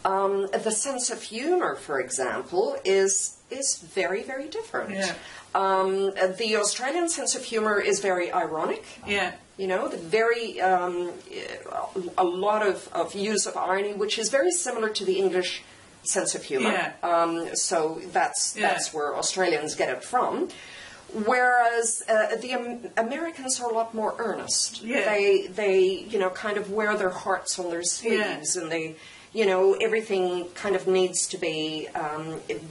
The sense of humor, for example, is very, very different. Yeah. The Australian sense of humor is very ironic. Yeah. You know, a lot of use of irony, which is very similar to the English sense of humor. Yeah. So that's where Australians get it from. Whereas the Americans are a lot more earnest. Yeah. They kind of wear their hearts on their sleeves, and they, everything kind of needs to be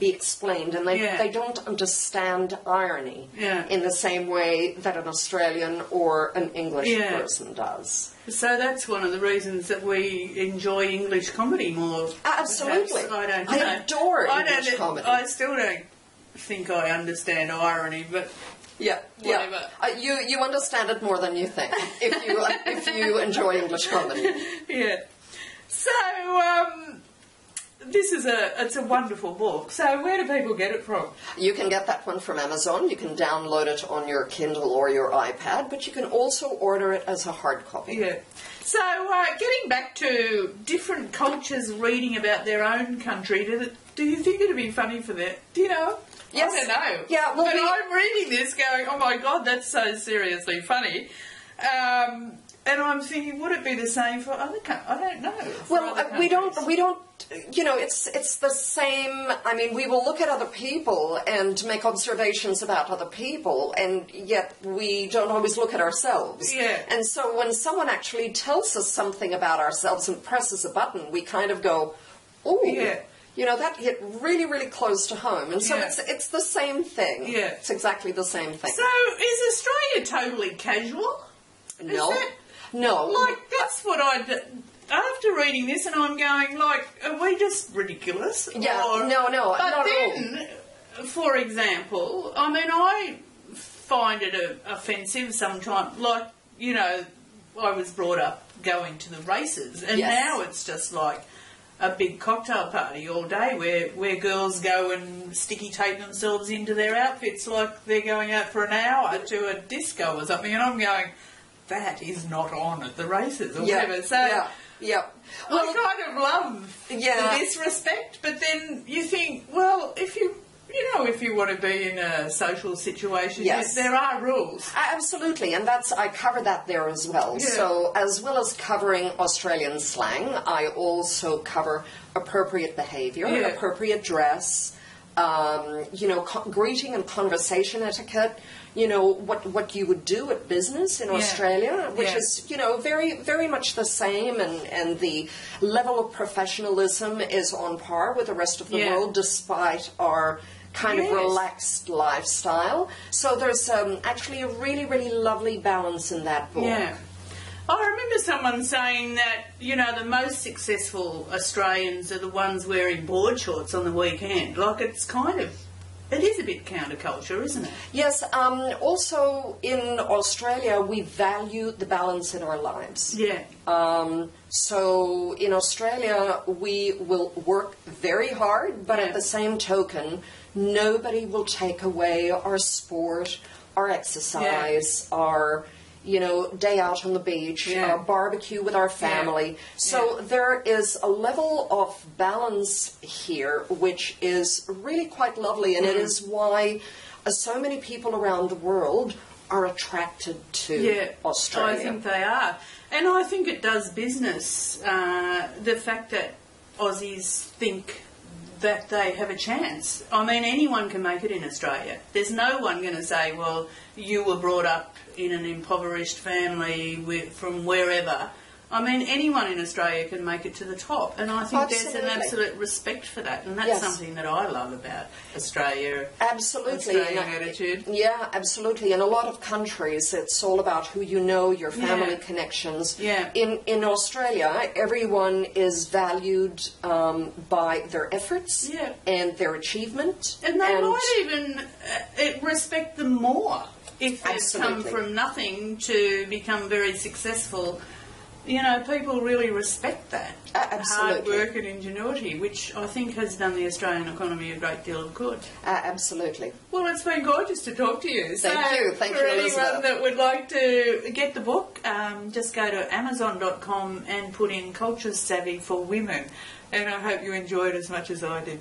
explained, and they don't understand irony in the same way that an Australian or an English person does. So that's one of the reasons that we enjoy English comedy more. Absolutely. Perhaps. I adore English comedy. I still don't think I understand irony, but whatever. You understand it more than you think if you enjoy English comedy. Yeah. So it's a wonderful book. So where do people get it from? You can get that one from Amazon. You can download it on your Kindle or your iPad, but you can also order it as a hard copy. Yeah. So getting back to different cultures reading about their own country, do you think it'd be funny for that? Do you know? Yes. I don't know. Yeah, well, but I'm reading this going, oh my God, that's so seriously funny. And I'm thinking, would it be the same for other countries? I don't know. Well, we don't, it's the same. I mean, we will look at other people and make observations about other people, and yet we don't always look at ourselves. Yeah. And so when someone actually tells us something about ourselves and presses a button, we kind of go, oh, yeah. That hit really, really close to home. And so it's the same thing. Yeah. It's exactly the same thing. So is Australia totally casual? No. No. Like, that's what after reading this, and I'm going, like, are we just ridiculous? Yeah, no, but not then, for example, I mean, I find it offensive sometimes. Like, I was brought up going to the races, and now it's just like a big cocktail party all day where girls go and sticky tape themselves into their outfits like they're going out for an hour to a disco or something, and I'm going, that is not on at the races or whatever. So well, I kind of love the disrespect, but then you think, well, if you want to be in a social situation, there are rules. Absolutely, and I cover that there as well. Yeah. So as well as covering Australian slang, I also cover appropriate behaviour, appropriate dress, greeting and conversation etiquette, what you would do at business in Australia, which is, very, very much the same, and the level of professionalism is on par with the rest of the world, despite our kind of relaxed lifestyle. So there's actually a really, really lovely balance in that book. Yeah. I remember someone saying that, the most successful Australians are the ones wearing board shorts on the weekend. Like, it is a bit counterculture, isn't it? Yes. Also, in Australia, we value the balance in our lives. Yeah. So in Australia, we will work very hard, but at the same token, nobody will take away our sport, our exercise, our day out on the beach, our barbecue with our family. So there is a level of balance here which is really quite lovely, and it is why so many people around the world are attracted to Australia. I think they are. And I think it does business, the fact that Aussies think that they have a chance. I mean, anyone can make it in Australia. There's no one going to say, well, you were brought up in an impoverished family from wherever. I mean, anyone in Australia can make it to the top, and I think there's an absolute respect for that, and that's something that I love about Australia. Absolutely. Australian attitude. Yeah, absolutely. In a lot of countries, it's all about who you know, your family connections. Yeah. In Australia, everyone is valued by their efforts and their achievement. And they might even respect them more if they've come from nothing to become very successful people really respect that. Absolutely. Hard work and ingenuity, which I think has done the Australian economy a great deal of good. Absolutely. Well, it's been gorgeous to talk to you. Thank you, Elizabeth. For anyone that would like to get the book, just go to Amazon.com and put in Culture Savvy for Women. And I hope you enjoyed it as much as I did.